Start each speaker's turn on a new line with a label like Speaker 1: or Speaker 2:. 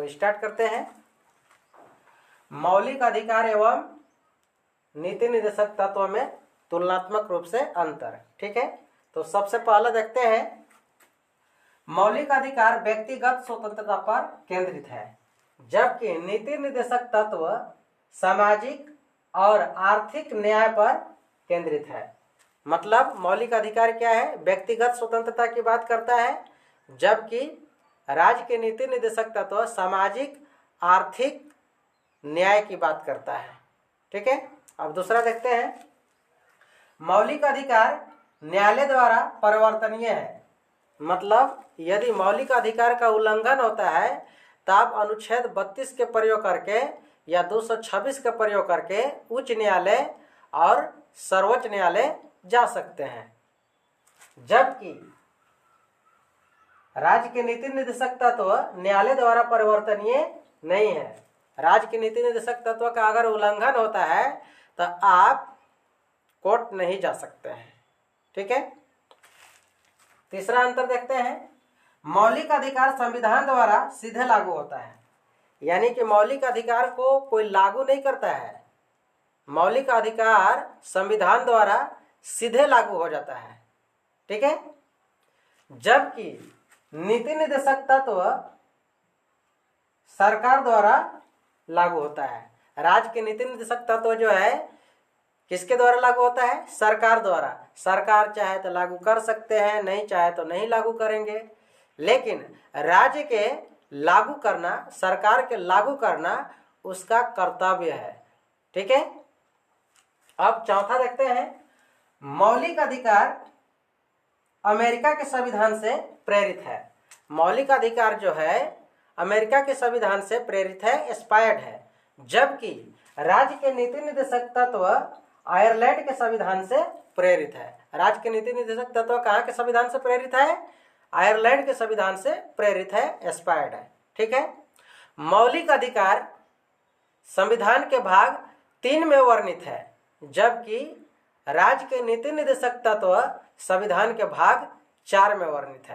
Speaker 1: तो स्टार्ट करते हैं। मौलिक अधिकार एवं नीति निर्देशक तत्व में तुलनात्मक रूप से अंतर। ठीक है, तो सबसे पहले देखते हैं मौलिक अधिकार व्यक्तिगत स्वतंत्रता पर केंद्रित है, जबकि नीति निर्देशक तत्व सामाजिक और आर्थिक न्याय पर केंद्रित है। मतलब मौलिक अधिकार क्या है? व्यक्तिगत स्वतंत्रता की बात करता है, जबकि राज्य के नीति निर्देशक तत्व सामाजिक आर्थिक न्याय की बात करता है। ठीक है, अब दूसरा देखते हैं। मौलिक अधिकार न्यायालय द्वारा परिवर्तनीय है। मतलब यदि मौलिक अधिकार का उल्लंघन होता है तो आप अनुच्छेद 32 के प्रयोग करके या 226 का प्रयोग करके उच्च न्यायालय और सर्वोच्च न्यायालय जा सकते हैं। जबकि राज्य के नीति निर्देशक तत्व न्यायालय द्वारा परिवर्तनीय नहीं है। राज्य के नीति निर्देशक तत्व का अगर उल्लंघन होता है तो आप कोर्ट नहीं जा सकते हैं। ठीक है, तीसरा अंतर देखते हैं। मौलिक अधिकार संविधान द्वारा सीधे लागू होता है, यानी कि मौलिक अधिकार को कोई लागू नहीं करता है। मौलिक अधिकार संविधान द्वारा सीधे लागू हो जाता है। ठीक है, जबकि नीति निर्देशक तत्व सरकार द्वारा लागू होता है। राज्य के नीति निर्देशक तत्व जो है किसके द्वारा लागू होता है? सरकार द्वारा। सरकार चाहे तो लागू कर सकते हैं, नहीं चाहे तो नहीं लागू करेंगे। लेकिन राज्य के लागू करना, सरकार के लागू करना उसका कर्तव्य है। ठीक है, अब चौथा देखते हैं। मौलिक अधिकार अमेरिका के संविधान से प्रेरित है। मौलिक अधिकार जो है अमेरिका के संविधान से प्रेरित है, इंस्पायर्ड है। जबकि राज्य के नीति निर्देशक तत्व आयरलैंड के संविधान से प्रेरित है। राज्य के नीति निर्देशक तत्व कहाँ के संविधान से प्रेरित है? आयरलैंड के संविधान से प्रेरित है, इंस्पायर्ड है। ठीक है, मौलिक अधिकार संविधान के भाग 3 में वर्णित है, जबकि राज्य के नीति निर्देशक तत्व संविधान के भाग 4 में वर्णित है।